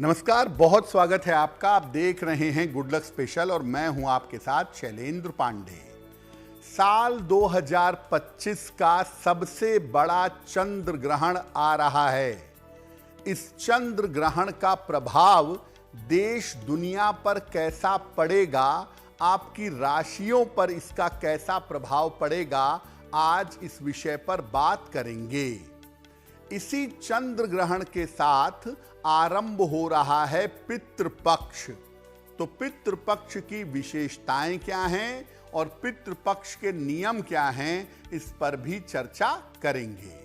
नमस्कार, बहुत स्वागत है आपका। आप देख रहे हैं गुड लक स्पेशल और मैं हूं आपके साथ शैलेंद्र पांडे। साल 2025 का सबसे बड़ा चंद्र ग्रहण आ रहा है। इस चंद्र ग्रहण का प्रभाव देश दुनिया पर कैसा पड़ेगा, आपकी राशियों पर इसका कैसा प्रभाव पड़ेगा, आज इस विषय पर बात करेंगे। इसी चंद्र ग्रहण के साथ आरंभ हो रहा है पितृपक्ष। तो पितृपक्ष की विशेषताएं क्या हैं और पितृपक्ष के नियम क्या हैं, इस पर भी चर्चा करेंगे।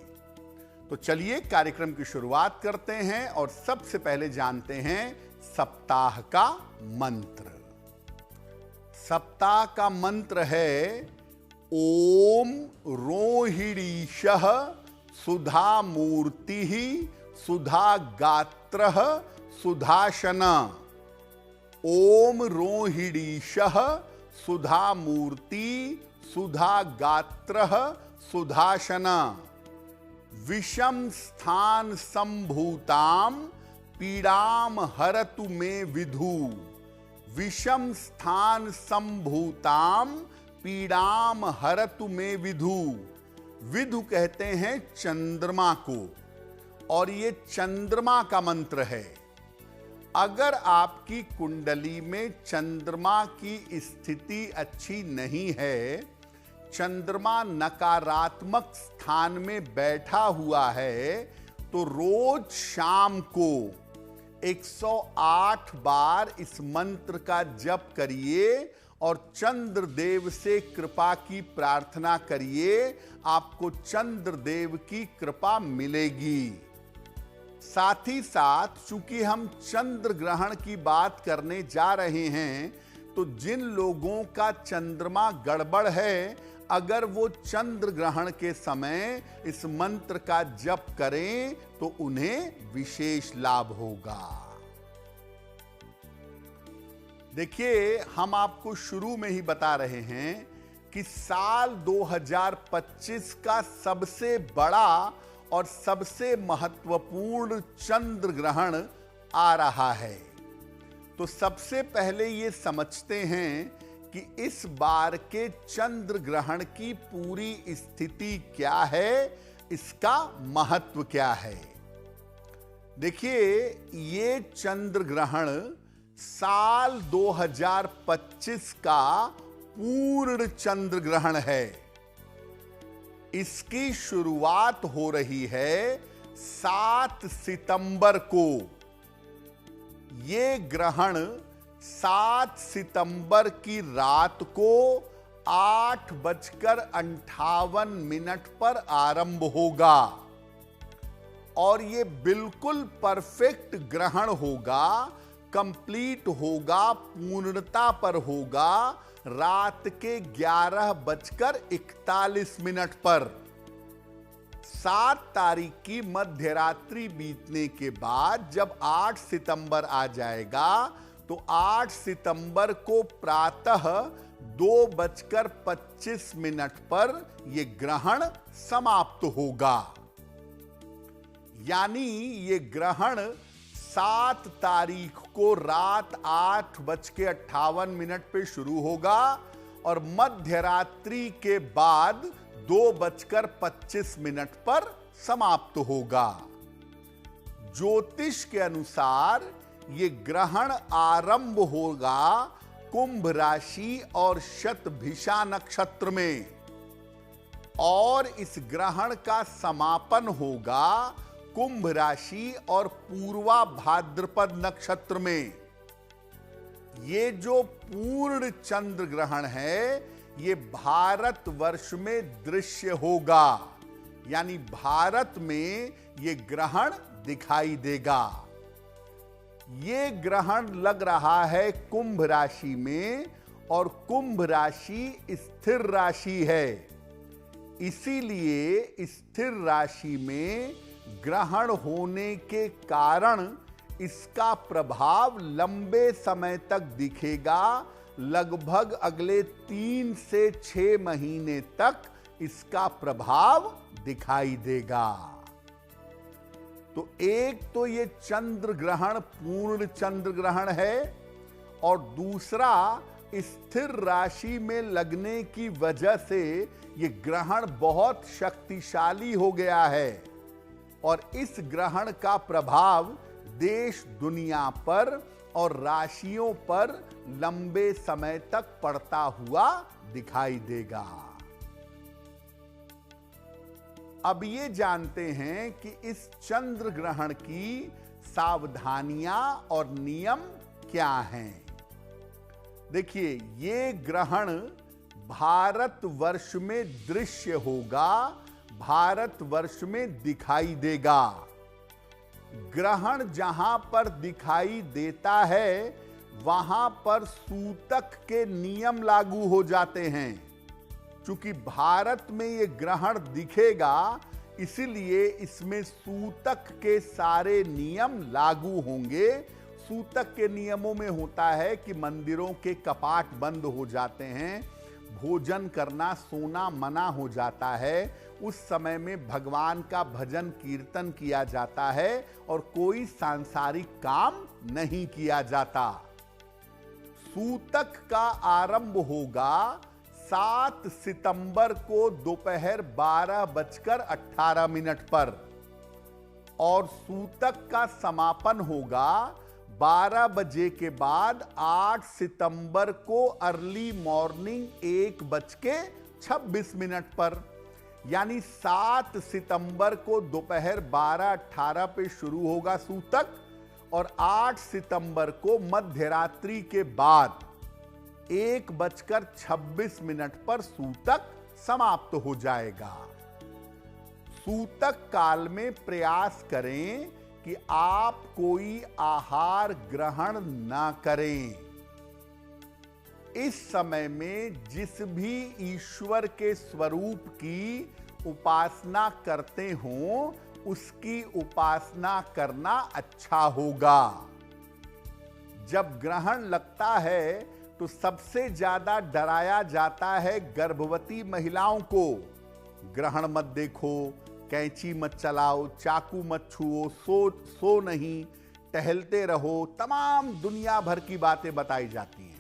तो चलिए कार्यक्रम की शुरुआत करते हैं और सबसे पहले जानते हैं सप्ताह का मंत्र। सप्ताह का मंत्र है ओम रोहिणीशः सुधा मूर्ति सुधा गात्र सुधाशन। ओम रोहिणीशः सुधा मूर्ति सुधा गात्र सुधाशन। विषम स्थान संभूताम पीड़ाम हरतु मे विधु। विषम स्थान संभूताम पीड़ाम हरतु मे विधु। विधु कहते हैं चंद्रमा को, और ये चंद्रमा का मंत्र है। अगर आपकी कुंडली में चंद्रमा की स्थिति अच्छी नहीं है, चंद्रमा नकारात्मक स्थान में बैठा हुआ है, तो रोज शाम को 108 बार इस मंत्र का जप करिए और चंद्रदेव से कृपा की प्रार्थना करिए। आपको चंद्रदेव की कृपा मिलेगी। साथ ही साथ चूंकि हम चंद्र ग्रहण की बात करने जा रहे हैं, तो जिन लोगों का चंद्रमा गड़बड़ है, अगर वो चंद्र ग्रहण के समय इस मंत्र का जप करें तो उन्हें विशेष लाभ होगा। देखिए, हम आपको शुरू में ही बता रहे हैं कि साल 2025 का सबसे बड़ा और सबसे महत्वपूर्ण चंद्र ग्रहण आ रहा है। तो सबसे पहले ये समझते हैं कि इस बार के चंद्र ग्रहण की पूरी स्थिति क्या है, इसका महत्व क्या है। देखिए, ये चंद्र ग्रहण साल 2025 का पूर्ण चंद्र ग्रहण है। इसकी शुरुआत हो रही है 7 सितंबर को। ये ग्रहण 7 सितंबर की रात को 8:58 पर आरंभ होगा और ये बिल्कुल परफेक्ट ग्रहण होगा, कंप्लीट होगा, पूर्णता पर होगा रात के 11:41 पर। 7 तारीख की मध्यरात्रि बीतने के बाद जब 8 सितंबर आ जाएगा, तो 8 सितंबर को प्रातः 2:25 पर यह ग्रहण समाप्त होगा। यानी ये ग्रहण 7 तारीख को रात 8:58 पे शुरू होगा और मध्यरात्रि के बाद 2:25 पर समाप्त होगा। ज्योतिष के अनुसार ये ग्रहण आरंभ होगा कुंभ राशि और शतभिषा नक्षत्र में, और इस ग्रहण का समापन होगा कुंभ राशि और पूर्वा भाद्रपद नक्षत्र में। ये जो पूर्ण चंद्र ग्रहण है, ये भारतवर्ष में दृश्य होगा, यानी भारत में ये ग्रहण दिखाई देगा। ये ग्रहण लग रहा है कुंभ राशि में, और कुंभ राशि स्थिर राशि है। इसीलिए स्थिर राशि में ग्रहण होने के कारण इसका प्रभाव लंबे समय तक दिखेगा। लगभग अगले 3 से 6 महीने तक इसका प्रभाव दिखाई देगा। तो एक तो ये चंद्र ग्रहण पूर्ण चंद्र ग्रहण है और दूसरा स्थिर राशि में लगने की वजह से ये ग्रहण बहुत शक्तिशाली हो गया है और इस ग्रहण का प्रभाव देश दुनिया पर और राशियों पर लंबे समय तक पड़ता हुआ दिखाई देगा। अब ये जानते हैं कि इस चंद्र ग्रहण की सावधानियां और नियम क्या हैं। देखिए, ये ग्रहण भारतवर्ष में दृश्य होगा, भारतवर्ष में दिखाई देगा। ग्रहण जहां पर दिखाई देता है वहां पर सूतक के नियम लागू हो जाते हैं। चूंकि भारत में ये ग्रहण दिखेगा इसलिए इसमें सूतक के सारे नियम लागू होंगे। सूतक के नियमों में होता है कि मंदिरों के कपाट बंद हो जाते हैं, भोजन करना सोना मना हो जाता है, उस समय में भगवान का भजन कीर्तन किया जाता है और कोई सांसारिक काम नहीं किया जाता। सूतक का आरंभ होगा 7 सितंबर को दोपहर 12:18 पर और सूतक का समापन होगा 12 बजे के बाद 8 सितंबर को अर्ली मॉर्निंग 1:26 पर। यानी 7 सितंबर को दोपहर 12:18 पे शुरू होगा सूतक और 8 सितंबर को मध्यरात्रि के बाद 1:26 पर सूतक समाप्त हो जाएगा। सूतक काल में प्रयास करें कि आप कोई आहार ग्रहण ना करें। इस समय में जिस भी ईश्वर के स्वरूप की उपासना करते हो उसकी उपासना करना अच्छा होगा। जब ग्रहण लगता है तो सबसे ज्यादा डराया जाता है गर्भवती महिलाओं को। ग्रहण मत देखो, कैंची मत चलाओ, चाकू मत छुओ, सो नहीं, टहलते रहो, तमाम दुनिया भर की बातें बताई जाती हैं।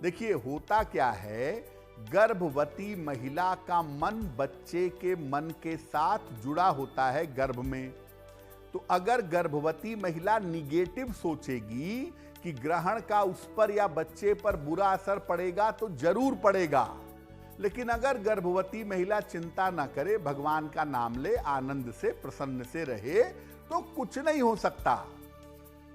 देखिए, होता क्या है, गर्भवती महिला का मन बच्चे के मन के साथ जुड़ा होता है गर्भ में। तो अगर गर्भवती महिला निगेटिव सोचेगी कि ग्रहण का उस पर या बच्चे पर बुरा असर पड़ेगा तो जरूर पड़ेगा। लेकिन अगर गर्भवती महिला चिंता ना करे, भगवान का नाम ले, आनंद से प्रसन्न से रहे तो कुछ नहीं हो सकता।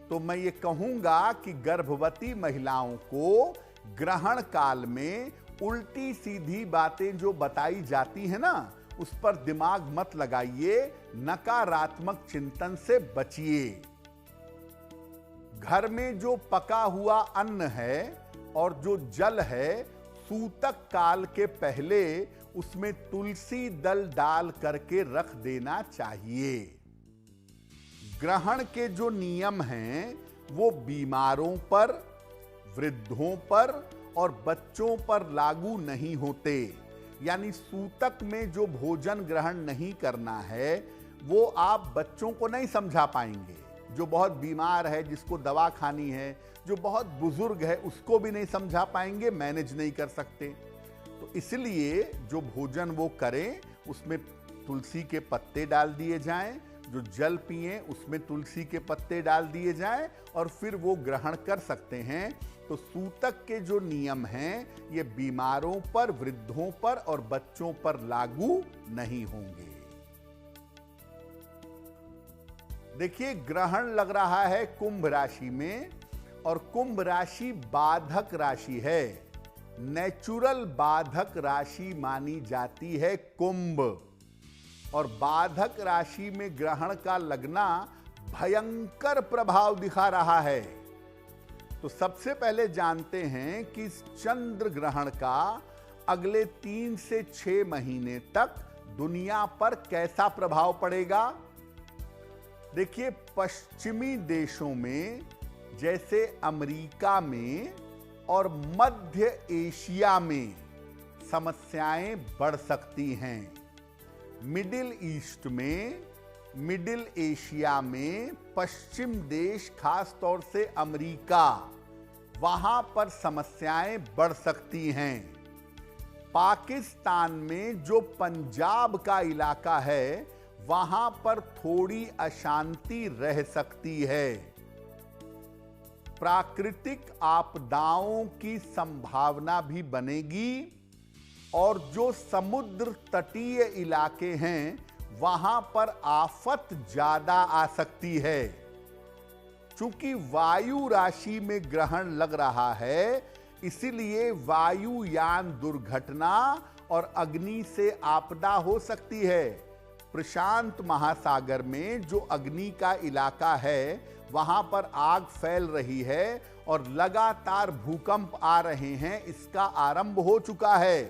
तो मैं ये कहूंगा कि गर्भवती महिलाओं को ग्रहण काल में उल्टी सीधी बातें जो बताई जाती है ना, उस पर दिमाग मत लगाइए, नकारात्मक चिंतन से बचिए। घर में जो पका हुआ अन्न है और जो जल है, सूतक काल के पहले उसमें तुलसी दल डाल करके रख देना चाहिए। ग्रहण के जो नियम हैं वो बीमारों पर, वृद्धों पर और बच्चों पर लागू नहीं होते। यानी सूतक में जो भोजन ग्रहण नहीं करना है वो आप बच्चों को नहीं समझा पाएंगे। जो बहुत बीमार है, जिसको दवा खानी है, जो बहुत बुजुर्ग है, उसको भी नहीं समझा पाएंगे, मैनेज नहीं कर सकते। तो इसलिए जो भोजन वो करें उसमें तुलसी के पत्ते डाल दिए जाएं, जो जल पिएं उसमें तुलसी के पत्ते डाल दिए जाएं और फिर वो ग्रहण कर सकते हैं। तो सूतक के जो नियम हैं ये बीमारों पर, वृद्धों पर और बच्चों पर लागू नहीं होंगे। देखिए, ग्रहण लग रहा है कुंभ राशि में और कुंभ राशि बाधक राशि है। नेचुरल बाधक राशि मानी जाती है कुंभ, और बाधक राशि में ग्रहण का लगना भयंकर प्रभाव दिखा रहा है। तो सबसे पहले जानते हैं कि इस चंद्र ग्रहण का अगले 3 से 6 महीने तक दुनिया पर कैसा प्रभाव पड़ेगा। देखिए, पश्चिमी देशों में जैसे अमेरिका में और मध्य एशिया में समस्याएं बढ़ सकती हैं। मिडिल ईस्ट में मिडिल एशिया में पश्चिम देश, खास तौर से अमेरिका, वहां पर समस्याएं बढ़ सकती हैं। पाकिस्तान में जो पंजाब का इलाका है, वहां पर थोड़ी अशांति रह सकती है। प्राकृतिक आपदाओं की संभावना भी बनेगी और जो समुद्र तटीय इलाके हैं, वहां पर आफत ज्यादा आ सकती है। चूंकि वायु राशि में ग्रहण लग रहा है, इसीलिए वायुयान दुर्घटना और अग्नि से आपदा हो सकती है। प्रशांत महासागर में जो अग्नि का इलाका है, वहां पर आग फैल रही है और लगातार भूकंप आ रहे हैं, इसका आरंभ हो चुका है।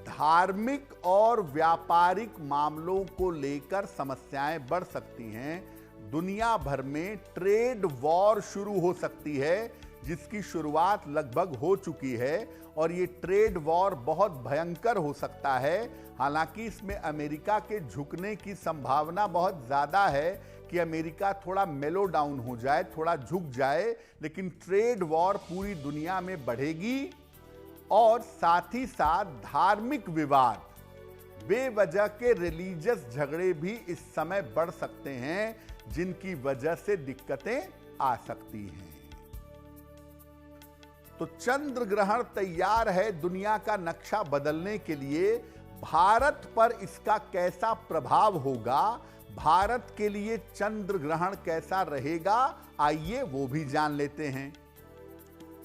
धार्मिक और व्यापारिक मामलों को लेकर समस्याएं बढ़ सकती हैं। दुनिया भर में ट्रेड वॉर शुरू हो सकती है, जिसकी शुरुआत लगभग हो चुकी है और ये ट्रेड वॉर बहुत भयंकर हो सकता है। हालांकि इसमें अमेरिका के झुकने की संभावना बहुत ज्यादा है कि अमेरिका थोड़ा मेलो डाउन हो जाए, थोड़ा झुक जाए, लेकिन ट्रेड वॉर पूरी दुनिया में बढ़ेगी। और साथ ही साथ धार्मिक विवाद, बेवजह के रिलीजियस झगड़े भी इस समय बढ़ सकते हैं, जिनकी वजह से दिक्कतें आ सकती हैं। तो चंद्र ग्रहण तैयार है दुनिया का नक्शा बदलने के लिए। भारत पर इसका कैसा प्रभाव होगा, भारत के लिए चंद्र ग्रहण कैसा रहेगा, आइए वो भी जान लेते हैं।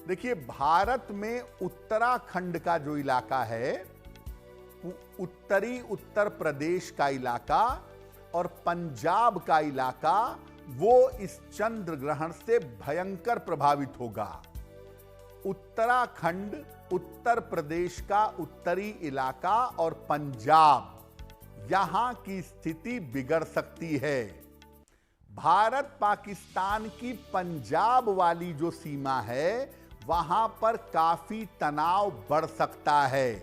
देखिए, भारत में उत्तराखंड का जो इलाका है, उत्तरी उत्तर प्रदेश का इलाका और पंजाब का इलाका, वो इस चंद्र ग्रहण से भयंकर प्रभावित होगा। उत्तराखंड, उत्तर प्रदेश का उत्तरी इलाका और पंजाब, यहां की स्थिति बिगड़ सकती है। भारत पाकिस्तान की पंजाब वाली जो सीमा है, वहां पर काफी तनाव बढ़ सकता है।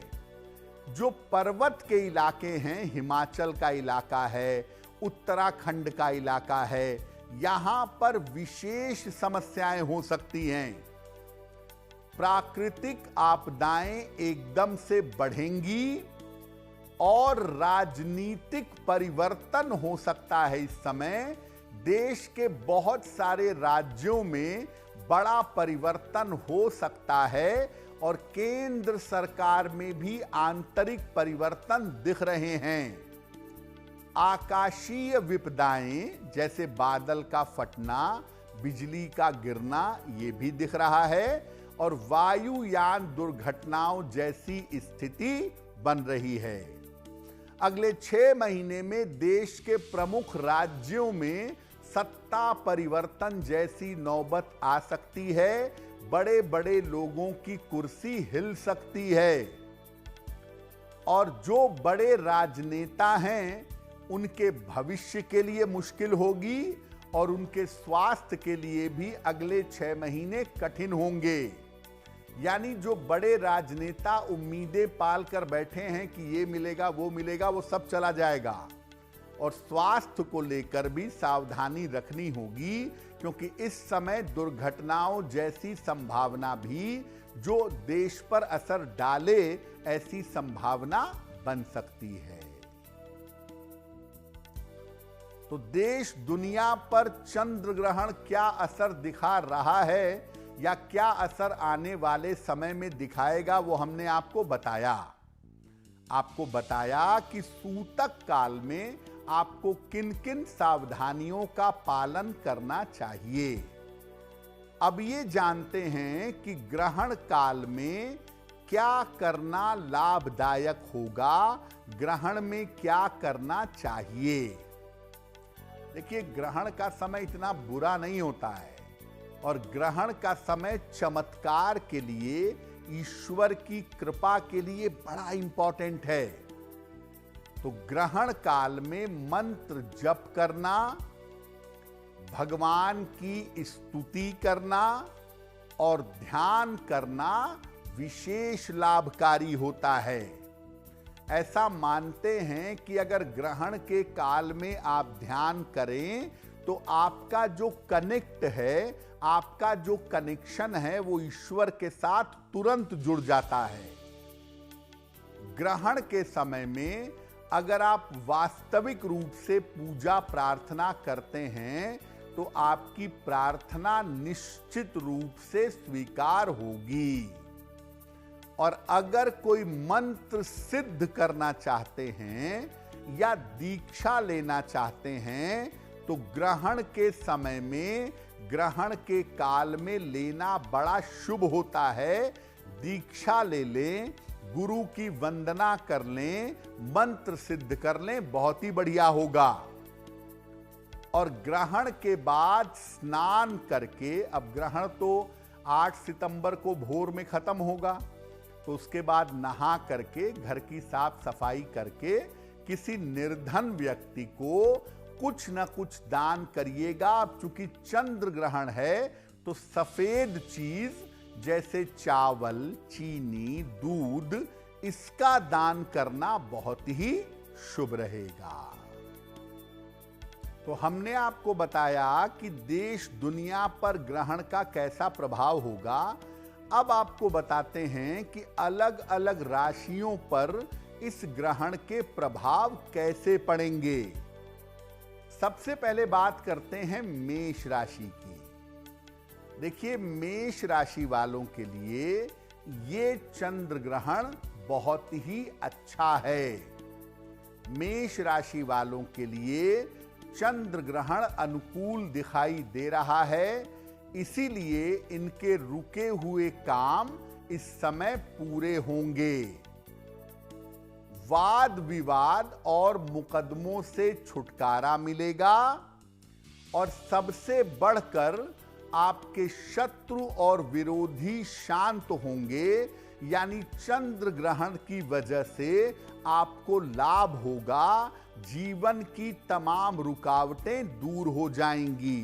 जो पर्वत के इलाके हैं, हिमाचल का इलाका है, उत्तराखंड का इलाका है, यहां पर विशेष समस्याएं हो सकती हैं। प्राकृतिक आपदाएं एकदम से बढ़ेंगी और राजनीतिक परिवर्तन हो सकता है। इस समय देश के बहुत सारे राज्यों में बड़ा परिवर्तन हो सकता है और केंद्र सरकार में भी आंतरिक परिवर्तन दिख रहे हैं। आकाशीय विपदाएं जैसे बादल का फटना, बिजली का गिरना, ये भी दिख रहा है और वायुयान दुर्घटनाओं जैसी स्थिति बन रही है। अगले 6 महीने में देश के प्रमुख राज्यों में सत्ता परिवर्तन जैसी नौबत आ सकती है। बड़े बड़े लोगों की कुर्सी हिल सकती है और जो बड़े राजनेता हैं, उनके भविष्य के लिए मुश्किल होगी और उनके स्वास्थ्य के लिए भी अगले 6 महीने कठिन होंगे। यानी जो बड़े राजनेता उम्मीदें पाल कर बैठे हैं कि ये मिलेगा वो मिलेगा, वो सब चला जाएगा। और स्वास्थ्य को लेकर भी सावधानी रखनी होगी, क्योंकि इस समय दुर्घटनाओं जैसी संभावना भी जो देश पर असर डाले, ऐसी संभावना बन सकती है। तो देश दुनिया पर चंद्र ग्रहण क्या असर दिखा रहा है या क्या असर आने वाले समय में दिखाएगा, वो हमने आपको बताया। आपको बताया कि सूतक काल में आपको किन किन सावधानियों का पालन करना चाहिए। अब ये जानते हैं कि ग्रहण काल में क्या करना लाभदायक होगा, ग्रहण में क्या करना चाहिए। देखिए, ग्रहण का समय इतना बुरा नहीं होता है और ग्रहण का समय चमत्कार के लिए, ईश्वर की कृपा के लिए बड़ा इंपॉर्टेंट है। तो ग्रहण काल में मंत्र जप करना, भगवान की स्तुति करना और ध्यान करना विशेष लाभकारी होता है। ऐसा मानते हैं कि अगर ग्रहण के काल में आप ध्यान करें तो आपका जो कनेक्ट है, आपका जो कनेक्शन है वो ईश्वर के साथ तुरंत जुड़ जाता है। ग्रहण के समय में अगर आप वास्तविक रूप से पूजा प्रार्थना करते हैं तो आपकी प्रार्थना निश्चित रूप से स्वीकार होगी। और अगर कोई मंत्र सिद्ध करना चाहते हैं या दीक्षा लेना चाहते हैं तो ग्रहण के समय में, ग्रहण के काल में लेना बड़ा शुभ होता है। दीक्षा ले लें, गुरु की वंदना कर लें, मंत्र सिद्ध कर लें, बहुत ही बढ़िया होगा। और ग्रहण के बाद स्नान करके, अब ग्रहण तो 8 सितंबर को भोर में खत्म होगा, तो उसके बाद नहा करके, घर की साफ सफाई करके किसी निर्धन व्यक्ति को कुछ न कुछ दान करिएगा। अब चूंकि चंद्र ग्रहण है तो सफेद चीज जैसे चावल, चीनी, दूध, इसका दान करना बहुत ही शुभ रहेगा। तो हमने आपको बताया कि देश दुनिया पर ग्रहण का कैसा प्रभाव होगा। अब आपको बताते हैं कि अलग अलग राशियों पर इस ग्रहण के प्रभाव कैसे पड़ेंगे। सबसे पहले बात करते हैं मेष राशि की। देखिए, मेष राशि वालों के लिए ये चंद्र ग्रहण बहुत ही अच्छा है। मेष राशि वालों के लिए चंद्र ग्रहण अनुकूल दिखाई दे रहा है, इसीलिए इनके रुके हुए काम इस समय पूरे होंगे। वाद विवाद और मुकदमों से छुटकारा मिलेगा और सबसे बढ़कर आपके शत्रु और विरोधी शांत होंगे। यानी चंद्र ग्रहण की वजह से आपको लाभ होगा, जीवन की तमाम रुकावटें दूर हो जाएंगी।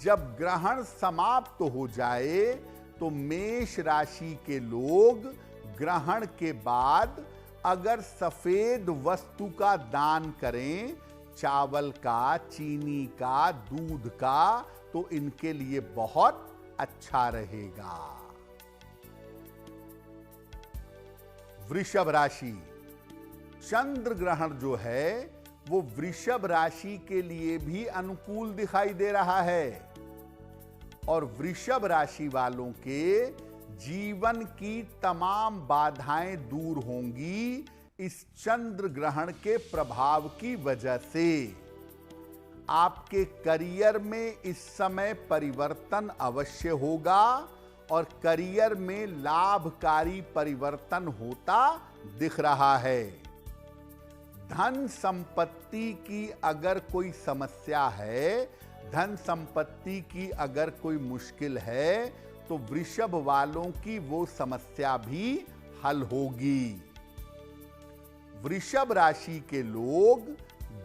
जब ग्रहण समाप्त हो जाए तो मेष राशि के लोग ग्रहण के बाद अगर सफेद वस्तु का दान करें, चावल का, चीनी का, दूध का, तो इनके लिए बहुत अच्छा रहेगा। वृषभ राशि, चंद्र ग्रहण जो है वो वृषभ राशि के लिए भी अनुकूल दिखाई दे रहा है और वृषभ राशि वालों के जीवन की तमाम बाधाएं दूर होंगी इस चंद्र ग्रहण के प्रभाव की वजह से। आपके करियर में इस समय परिवर्तन अवश्य होगा और करियर में लाभकारी परिवर्तन होता दिख रहा है। धन संपत्ति की अगर कोई समस्या है, धन संपत्ति की अगर कोई मुश्किल है तो वृषभ वालों की वो समस्या भी हल होगी। वृषभ राशि के लोग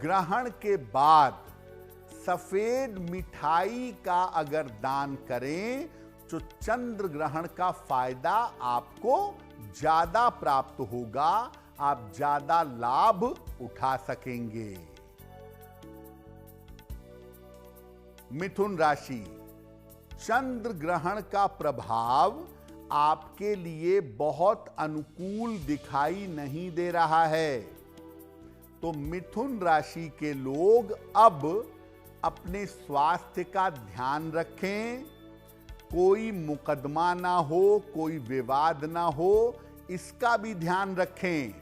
ग्रहण के बाद सफेद मिठाई का अगर दान करें तो चंद्र ग्रहण का फायदा आपको ज्यादा प्राप्त होगा, आप ज्यादा लाभ उठा सकेंगे। मिथुन राशि, चंद्र ग्रहण का प्रभाव आपके लिए बहुत अनुकूल दिखाई नहीं दे रहा है, तो मिथुन राशि के लोग अब अपने स्वास्थ्य का ध्यान रखें। कोई मुकदमा ना हो, कोई विवाद ना हो, इसका भी ध्यान रखें।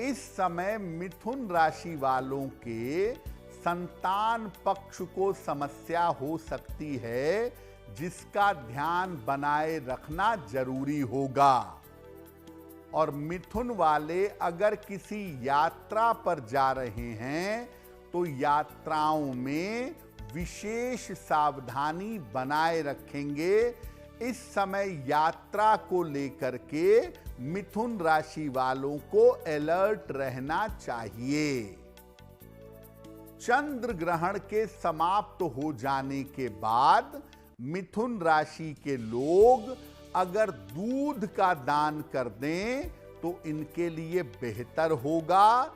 इस समय मिथुन राशि वालों के संतान पक्ष को समस्या हो सकती है, जिसका ध्यान बनाए रखना जरूरी होगा। और मिथुन वाले अगर किसी यात्रा पर जा रहे हैं तो यात्राओं में विशेष सावधानी बनाए रखेंगे। इस समय यात्रा को लेकर के मिथुन राशि वालों को अलर्ट रहना चाहिए। चंद्र ग्रहण के समाप्त हो जाने के बाद मिथुन राशि के लोग अगर दूध का दान कर दें तो इनके लिए बेहतर होगा।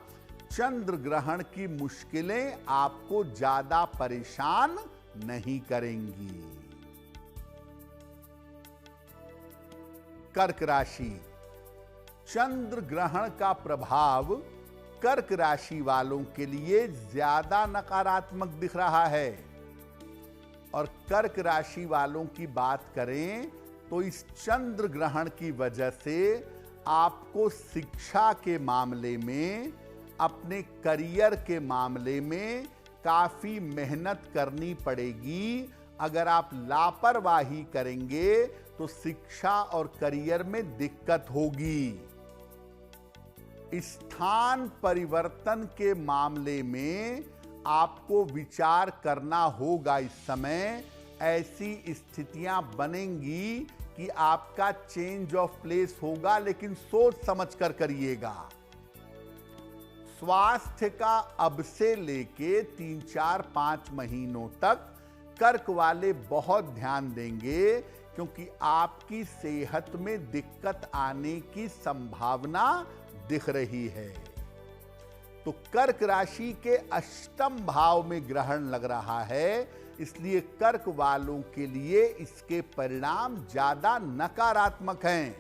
चंद्र ग्रहण की मुश्किलें आपको ज्यादा परेशान नहीं करेंगी। कर्क राशि, चंद्र ग्रहण का प्रभाव कर्क राशि वालों के लिए ज्यादा नकारात्मक दिख रहा है। और कर्क राशि वालों की बात करें तो इस चंद्र ग्रहण की वजह से आपको शिक्षा के मामले में, अपने करियर के मामले में काफी मेहनत करनी पड़ेगी। अगर आप लापरवाही करेंगे तो शिक्षा और करियर में दिक्कत होगी। स्थान परिवर्तन के मामले में आपको विचार करना होगा। इस समय ऐसी स्थितियां बनेंगी कि आपका चेंज ऑफ प्लेस होगा, लेकिन सोच समझ कर करिएगा। स्वास्थ्य का अब से लेके 3, 4, 5 महीनों तक कर्क वाले बहुत ध्यान देंगे, क्योंकि आपकी सेहत में दिक्कत आने की संभावना दिख रही है। तो कर्क राशि के अष्टम भाव में ग्रहण लग रहा है, इसलिए कर्क वालों के लिए इसके परिणाम ज्यादा नकारात्मक हैं।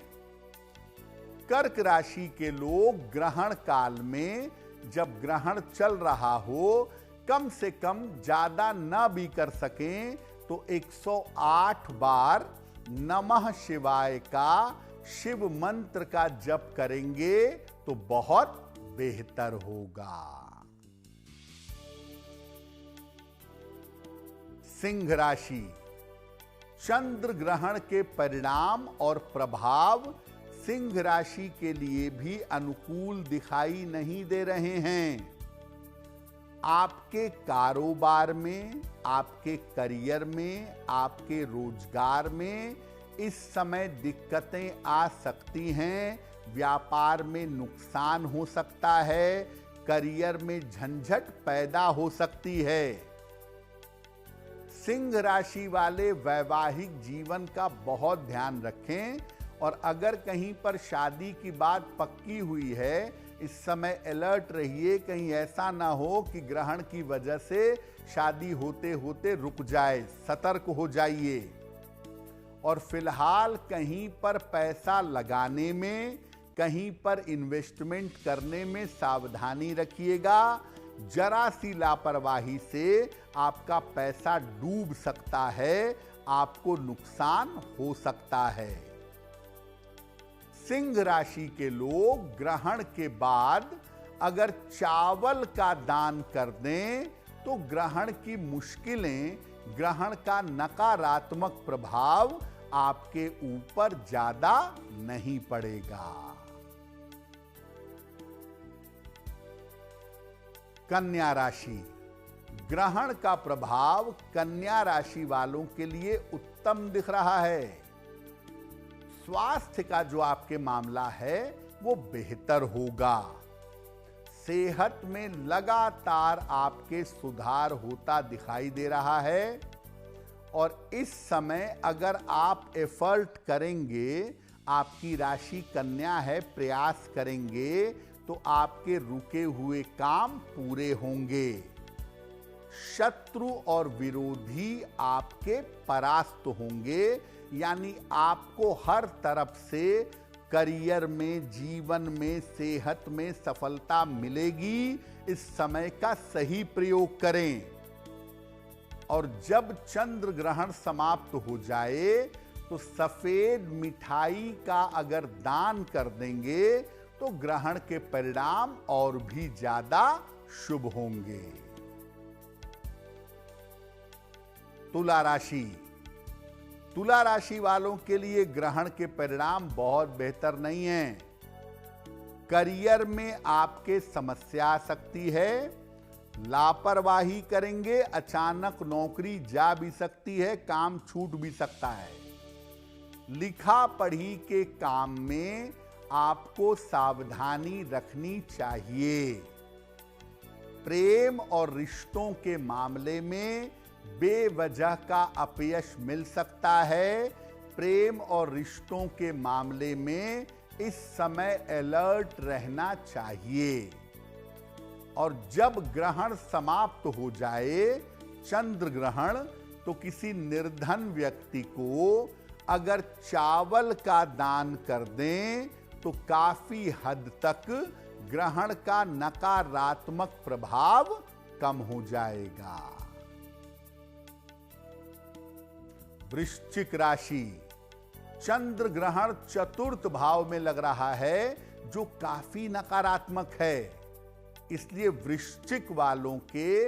कर्क राशि के लोग ग्रहण काल में, जब ग्रहण चल रहा हो, कम से कम ज्यादा न भी कर सकें तो 108 बार नमः शिवाय का शिव मंत्र का जप करेंगे तो बहुत बेहतर होगा। सिंह राशि, चंद्र ग्रहण के परिणाम और प्रभाव सिंह राशि के लिए भी अनुकूल दिखाई नहीं दे रहे हैं। आपके कारोबार में, आपके करियर में, आपके रोजगार में इस समय दिक्कतें आ सकती हैं। व्यापार में नुकसान हो सकता है, करियर में झंझट पैदा हो सकती है। सिंह राशि वाले वैवाहिक जीवन का बहुत ध्यान रखें, और अगर कहीं पर शादी की बात पक्की हुई है, इस समय अलर्ट रहिए, कहीं ऐसा ना हो कि ग्रहण की वजह से शादी होते होते रुक जाए। सतर्क हो जाइए। और फिलहाल कहीं पर पैसा लगाने में, कहीं पर इन्वेस्टमेंट करने में सावधानी रखिएगा। जरा सी लापरवाही से आपका पैसा डूब सकता है, आपको नुकसान हो सकता है। सिंह राशि के लोग ग्रहण के बाद अगर चावल का दान कर दें तो ग्रहण की मुश्किलें, ग्रहण का नकारात्मक प्रभाव आपके ऊपर ज्यादा नहीं पड़ेगा। कन्या राशि, ग्रहण का प्रभाव कन्या राशि वालों के लिए उत्तम दिख रहा है। स्वास्थ्य का जो आपके मामला है वो बेहतर होगा। सेहत में लगातार आपके सुधार होता दिखाई दे रहा है। और इस समय अगर आप एफर्ट करेंगे, आपकी राशि कन्या है, प्रयास करेंगे तो आपके रुके हुए काम पूरे होंगे। शत्रु और विरोधी आपके परास्त होंगे, यानी आपको हर तरफ से करियर में, जीवन में, सेहत में सफलता मिलेगी। इस समय का सही प्रयोग करें। और जब चंद्र ग्रहण समाप्त हो जाए तो सफेद मिठाई का अगर दान कर देंगे तो ग्रहण के परिणाम और भी ज्यादा शुभ होंगे। तुला राशि, तुला राशि वालों के लिए ग्रहण के परिणाम बहुत बेहतर नहीं हैं। करियर में आपके समस्या आ सकती है। लापरवाही करेंगे, अचानक नौकरी जा भी सकती है, काम छूट भी सकता है। लिखा पढ़ी के काम में आपको सावधानी रखनी चाहिए। प्रेम और रिश्तों के मामले में बेवजह का अपयश मिल सकता है। प्रेम और रिश्तों के मामले में इस समय अलर्ट रहना चाहिए। और जब ग्रहण समाप्त हो जाए, चंद्र ग्रहण, तो किसी निर्धन व्यक्ति को अगर चावल का दान कर दें तो काफी हद तक ग्रहण का नकारात्मक प्रभाव कम हो जाएगा। वृश्चिक राशि, चंद्र ग्रहण चतुर्थ भाव में लग रहा है, जो काफी नकारात्मक है। इसलिए वृश्चिक वालों के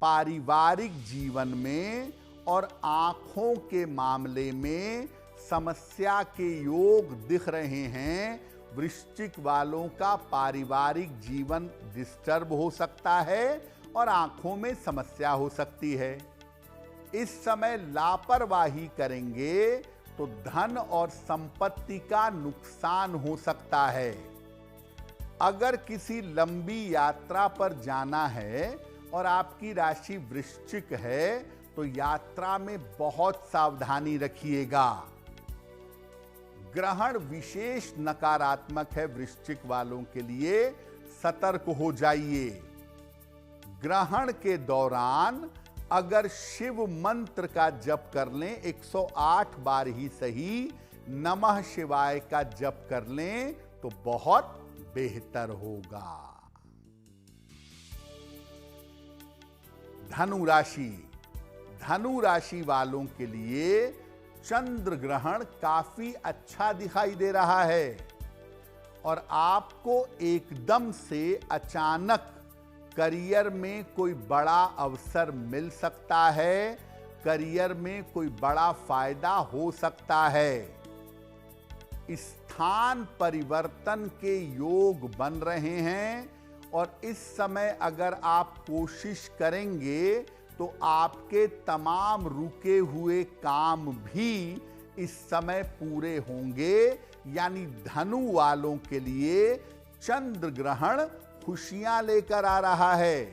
पारिवारिक जीवन में और आंखों के मामले में समस्या के योग दिख रहे हैं। वृश्चिक वालों का पारिवारिक जीवन डिस्टर्ब हो सकता है और आंखों में समस्या हो सकती है। इस समय लापरवाही करेंगे तो धन और संपत्ति का नुकसान हो सकता है। अगर किसी लंबी यात्रा पर जाना है और आपकी राशि वृश्चिक है तो यात्रा में बहुत सावधानी रखिएगा। ग्रहण विशेष नकारात्मक है वृश्चिक वालों के लिए, सतर्क हो जाइए। ग्रहण के दौरान अगर शिव मंत्र का जप कर लें, 108 बार ही सही, नमः शिवाय का जप कर लें तो बहुत बेहतर होगा। धनु राशि, धनु राशि वालों के लिए चंद्र ग्रहण काफी अच्छा दिखाई दे रहा है और आपको एकदम से अचानक करियर में कोई बड़ा अवसर मिल सकता है। करियर में कोई बड़ा फायदा हो सकता है। स्थान परिवर्तन के योग बन रहे हैं और इस समय अगर आप कोशिश करेंगे तो आपके तमाम रुके हुए काम भी इस समय पूरे होंगे। यानी धनु वालों के लिए चंद्र ग्रहण खुशियां लेकर आ रहा है।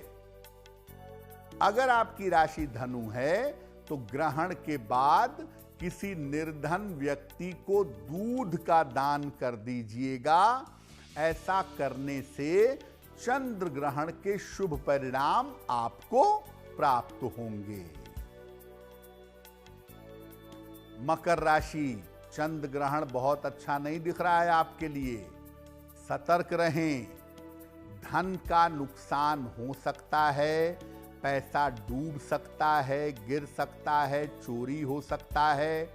अगर आपकी राशि धनु है तो ग्रहण के बाद किसी निर्धन व्यक्ति को दूध का दान कर दीजिएगा। ऐसा करने से चंद्र ग्रहण के शुभ परिणाम आपको प्राप्त होंगे। मकर राशि, चंद्र ग्रहण बहुत अच्छा नहीं दिख रहा है आपके लिए, सतर्क रहें। धन का नुकसान हो सकता है, पैसा डूब सकता है, गिर सकता है, चोरी हो सकता है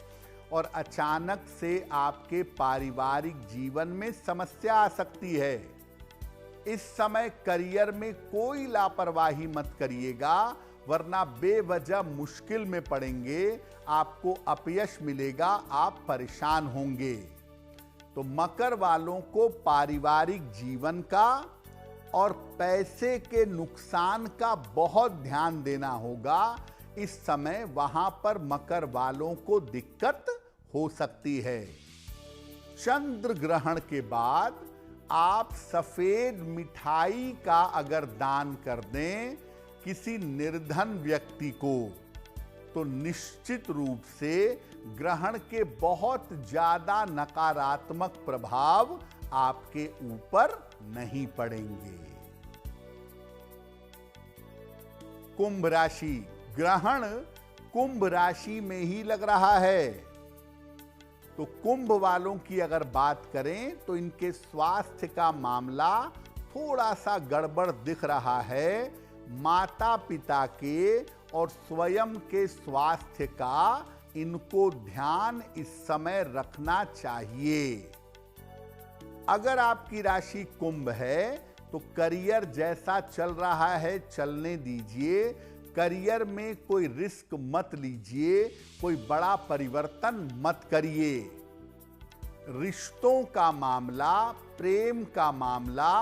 और अचानक से आपके पारिवारिक जीवन में समस्या आ सकती है। इस समय करियर में कोई लापरवाही मत करिएगा, वरना बेवजह मुश्किल में पड़ेंगे, आपको अपयश मिलेगा, आप परेशान होंगे। तो मकर वालों को पारिवारिक जीवन का और पैसे के नुकसान का बहुत ध्यान देना होगा। इस समय वहां पर मकर वालों को दिक्कत हो सकती है। चंद्र ग्रहण के बाद आप सफेद मिठाई का अगर दान कर दें किसी निर्धन व्यक्ति को, तो निश्चित रूप से ग्रहण के बहुत ज्यादा नकारात्मक प्रभाव आपके ऊपर नहीं पड़ेंगे। कुंभ राशि, ग्रहण कुंभ राशि में ही लग रहा है, तो कुंभ वालों की अगर बात करें तो इनके स्वास्थ्य का मामला थोड़ा सा गड़बड़ दिख रहा है। माता पिता के और स्वयं के स्वास्थ्य का इनको ध्यान इस समय रखना चाहिए। अगर आपकी राशि कुंभ है तो करियर जैसा चल रहा है चलने दीजिए। करियर में कोई रिस्क मत लीजिए, कोई बड़ा परिवर्तन मत करिए। रिश्तों का मामला, प्रेम का मामला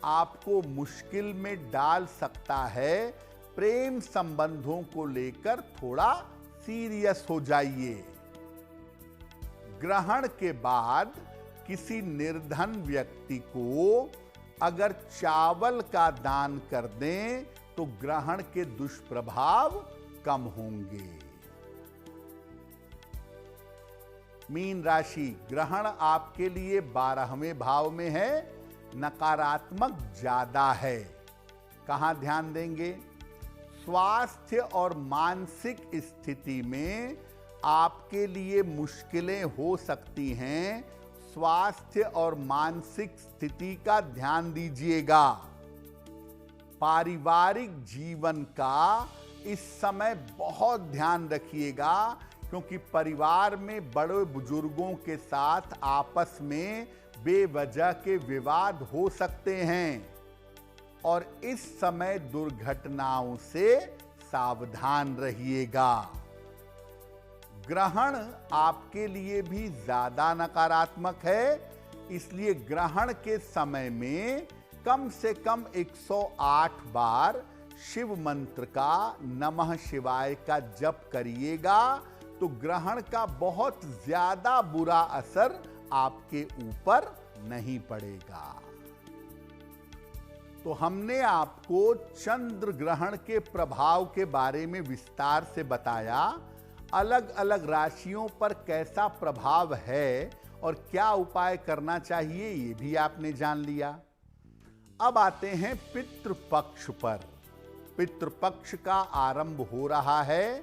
आपको मुश्किल में डाल सकता है। प्रेम संबंधों को लेकर थोड़ा सीरियस हो जाइए। ग्रहण के बाद किसी निर्धन व्यक्ति को अगर चावल का दान कर दें तो ग्रहण के दुष्प्रभाव कम होंगे। मीन राशि, ग्रहण आपके लिए 12वें भाव में है, नकारात्मक ज्यादा है। कहां ध्यान देंगे? स्वास्थ्य और मानसिक स्थिति में आपके लिए मुश्किलें हो सकती हैं। स्वास्थ्य और मानसिक स्थिति का ध्यान दीजिएगा। पारिवारिक जीवन का इस समय बहुत ध्यान रखिएगा, क्योंकि परिवार में बड़े बुजुर्गों के साथ आपस में बेवजह के विवाद हो सकते हैं और इस समय दुर्घटनाओं से सावधान रहिएगा। ग्रहण आपके लिए भी ज्यादा नकारात्मक है, इसलिए ग्रहण के समय में कम से कम 108 बार शिव मंत्र का नमः शिवाय का जप करिएगा, तो ग्रहण का बहुत ज्यादा बुरा असर आपके ऊपर नहीं पड़ेगा। तो हमने आपको चंद्र ग्रहण के प्रभाव के बारे में विस्तार से बताया। अलग अलग राशियों पर कैसा प्रभाव है और क्या उपाय करना चाहिए, ये भी आपने जान लिया। अब आते हैं पितृपक्ष पर। पितृपक्ष का आरंभ हो रहा है,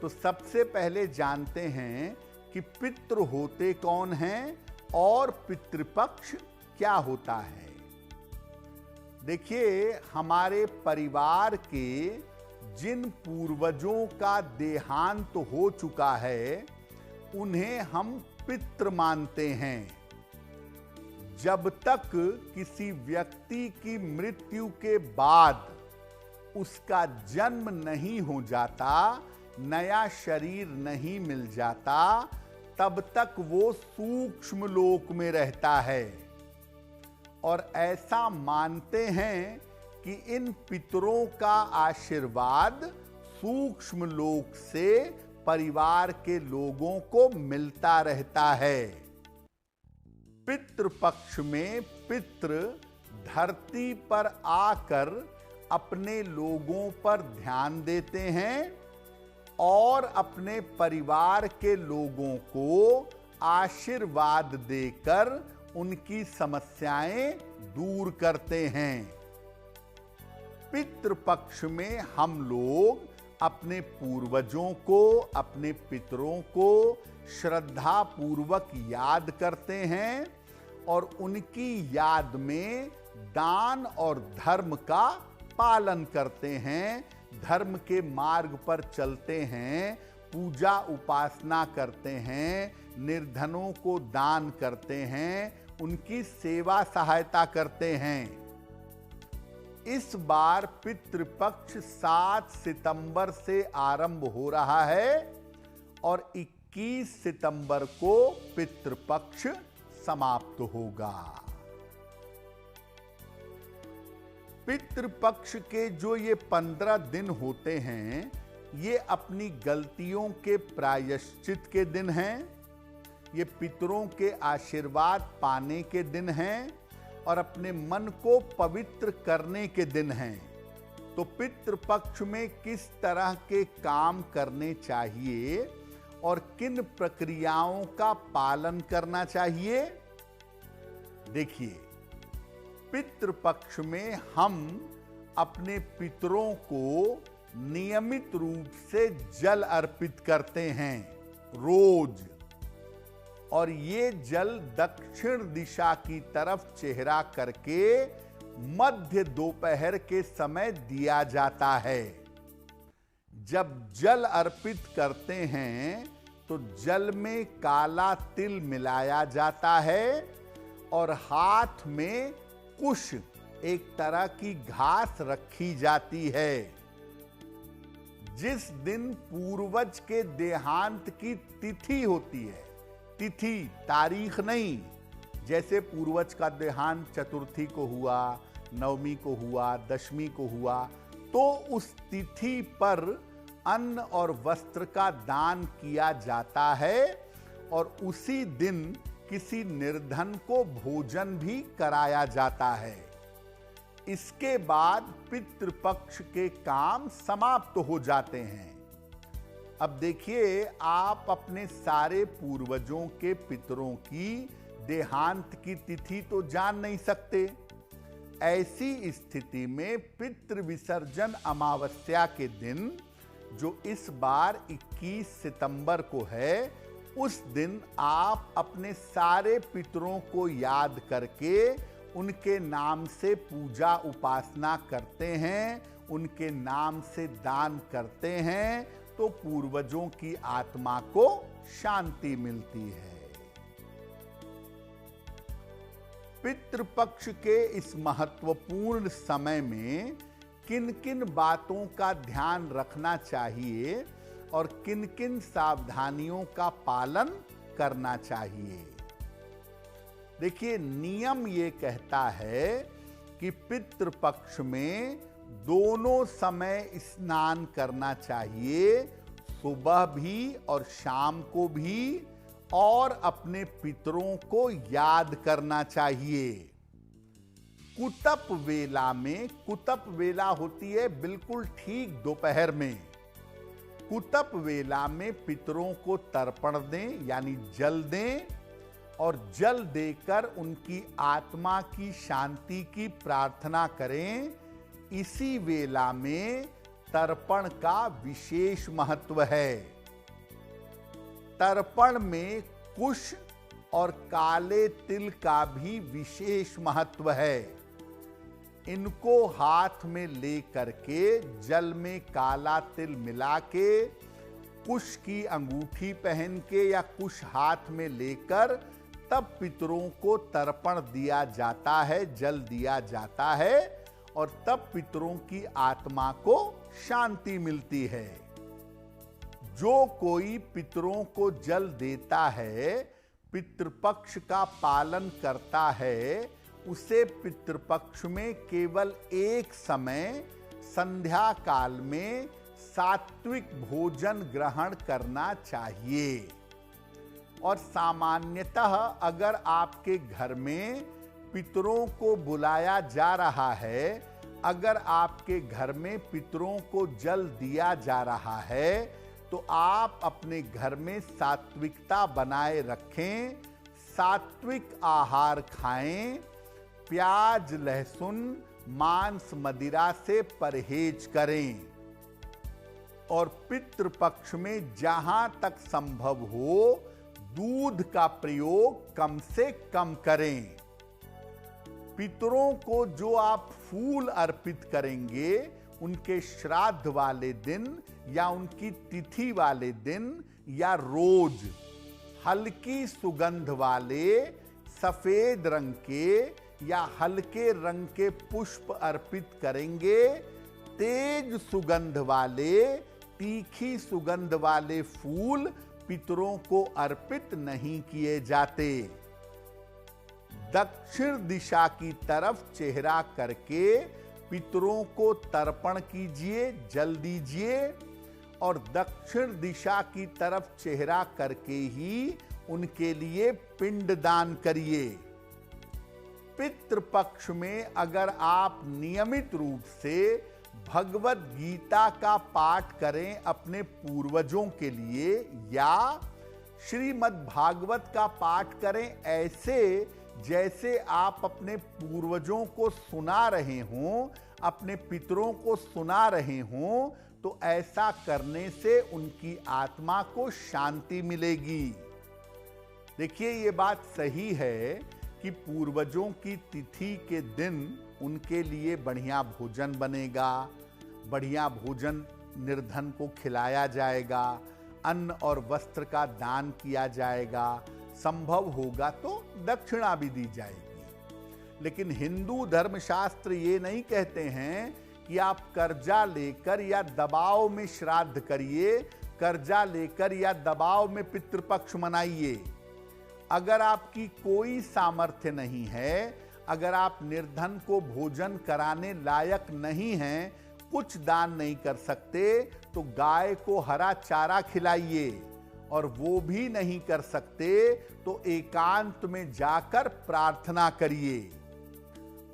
तो सबसे पहले जानते हैं कि पितृ होते कौन हैं और पितृपक्ष क्या होता है। देखिए, हमारे परिवार के जिन पूर्वजों का देहांत हो चुका है, उन्हें हम पितृ मानते हैं। जब तक किसी व्यक्ति की मृत्यु के बाद उसका जन्म नहीं हो जाता, नया शरीर नहीं मिल जाता, तब तक वो सूक्ष्म लोक में रहता है। और ऐसा मानते हैं कि इन पितरों का आशीर्वाद सूक्ष्म लोक से परिवार के लोगों को मिलता रहता है। पितृपक्ष में पितृ धरती पर आकर अपने लोगों पर ध्यान देते हैं और अपने परिवार के लोगों को आशीर्वाद देकर उनकी समस्याएं दूर करते हैं। पितृपक्ष में हम लोग अपने पूर्वजों को, अपने पितरों को श्रद्धा पूर्वक याद करते हैं और उनकी याद में दान और धर्म का पालन करते हैं, धर्म के मार्ग पर चलते हैं, पूजा उपासना करते हैं, निर्धनों को दान करते हैं, उनकी सेवा सहायता करते हैं। इस बार पितृपक्ष 7 सितंबर से आरंभ हो रहा है और 21 सितंबर को पितृपक्ष समाप्त होगा। पितृपक्ष के जो ये 15 दिन होते हैं, ये अपनी गलतियों के प्रायश्चित के दिन हैं, ये पितरों के आशीर्वाद पाने के दिन हैं और अपने मन को पवित्र करने के दिन हैं। तो पितृपक्ष में किस तरह के काम करने चाहिए और किन प्रक्रियाओं का पालन करना चाहिए? देखिए, पितृपक्ष में हम अपने पितरों को नियमित रूप से जल अर्पित करते हैं रोज, और ये जल दक्षिण दिशा की तरफ चेहरा करके मध्य दोपहर के समय दिया जाता है। जब जल अर्पित करते हैं तो जल में काला तिल मिलाया जाता है और हाथ में कुश, एक तरह की घास रखी जाती है। जिस दिन पूर्वज के देहांत की तिथि होती है, तिथि तारीख नहीं, जैसे पूर्वज का देहांत चतुर्थी को हुआ, नवमी को हुआ, दशमी को हुआ, तो उस तिथि पर अन्न और वस्त्र का दान किया जाता है और उसी दिन किसी निर्धन को भोजन भी कराया जाता है। इसके बाद पितृपक्ष के काम समाप्त हो जाते हैं। अब देखिए, आप अपने सारे पूर्वजों के पितरों की देहांत की तिथि तो जान नहीं सकते। ऐसी स्थिति में पितृ विसर्जन अमावस्या के दिन, जो इस बार 21 सितंबर को है, उस दिन आप अपने सारे पितरों को याद करके उनके नाम से पूजा उपासना करते हैं, उनके नाम से दान करते हैं, तो पूर्वजों की आत्मा को शांति मिलती है। पितृपक्ष के इस महत्वपूर्ण समय में किन किन बातों का ध्यान रखना चाहिए और किन किन सावधानियों का पालन करना चाहिए? देखिए, नियम ये कहता है कि पितृपक्ष में दोनों समय स्नान करना चाहिए, सुबह भी और शाम को भी, और अपने पितरों को याद करना चाहिए। कुतप वेला में, कुतप वेला होती है बिल्कुल ठीक दोपहर में, कुतप वेला में पितरों को तर्पण दें यानी जल दें, और जल देकर उनकी आत्मा की शांति की प्रार्थना करें। इसी वेला में तर्पण का विशेष महत्व है। तर्पण में कुश और काले तिल का भी विशेष महत्व है। इनको हाथ में ले करके जल में काला तिल मिला के, कुश की अंगूठी पहन के या कुश हाथ में लेकर तब पितरों को तर्पण दिया जाता है, जल दिया जाता है, और तब पितरों की आत्मा को शांति मिलती है। जो कोई पितरों को जल देता है, पितृपक्ष का पालन करता है, उसे पितृपक्ष में केवल एक समय संध्या काल में सात्विक भोजन ग्रहण करना चाहिए। और सामान्यतः अगर आपके घर में पितरों को बुलाया जा रहा है, अगर आपके घर में पितरों को जल दिया जा रहा है, तो आप अपने घर में सात्विकता बनाए रखें, सात्विक आहार खाएं, प्याज, लहसुन, मांस, मदिरा से परहेज करें, और पितृपक्ष में जहां तक संभव हो दूध का प्रयोग कम से कम करें। पितरों को जो आप फूल अर्पित करेंगे, उनके श्राद्ध वाले दिन या उनकी तिथि वाले दिन या रोज हल्की सुगंध वाले सफेद रंग के या हल्के रंग के पुष्प अर्पित करेंगे। तेज सुगंध वाले, तीखी सुगंध वाले फूल पितरों को अर्पित नहीं किए जाते। दक्षिण दिशा की तरफ चेहरा करके पितरों को तर्पण कीजिए, जल दीजिए, और दक्षिण दिशा की तरफ चेहरा करके ही उनके लिए पिंडदान करिए। पितृपक्ष में अगर आप नियमित रूप से भगवत गीता का पाठ करें अपने पूर्वजों के लिए, या श्रीमद् भागवत का पाठ करें ऐसे जैसे आप अपने पूर्वजों को सुना रहे हों, अपने पितरों को सुना रहे हों, तो ऐसा करने से उनकी आत्मा को शांति मिलेगी। देखिए, ये बात सही है कि पूर्वजों की तिथि के दिन उनके लिए बढ़िया भोजन बनेगा, बढ़िया भोजन निर्धन को खिलाया जाएगा, अन्न और वस्त्र का दान किया जाएगा, संभव होगा तो दक्षिणा भी दी जाएगी। लेकिन हिंदू धर्मशास्त्र ये नहीं कहते हैं कि आप कर्जा लेकर या दबाव में श्राद्ध करिए, कर्जा लेकर या दबाव में पितृपक्ष मनाइए। अगर आपकी कोई सामर्थ्य नहीं है, अगर आप निर्धन को भोजन कराने लायक नहीं हैं, कुछ दान नहीं कर सकते, तो गाय को हरा चारा खिलाइए, और वो भी नहीं कर सकते तो एकांत में जाकर प्रार्थना करिए।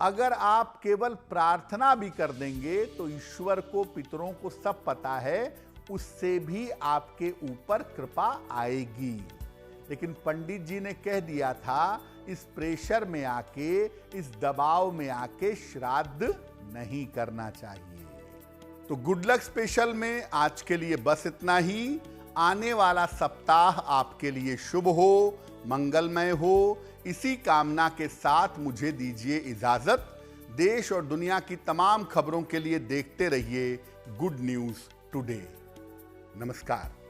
अगर आप केवल प्रार्थना भी कर देंगे तो ईश्वर को, पितरों को सब पता है, उससे भी आपके ऊपर कृपा आएगी। लेकिन पंडित जी ने कह दिया था इस प्रेशर में आके, इस दबाव में आके श्राद्ध नहीं करना चाहिए। तो गुड लक स्पेशल में आज के लिए बस इतना ही। आने वाला सप्ताह आपके लिए शुभ हो, मंगलमय हो, इसी कामना के साथ मुझे दीजिए इजाजत। देश और दुनिया की तमाम खबरों के लिए देखते रहिए गुड न्यूज टुडे। नमस्कार।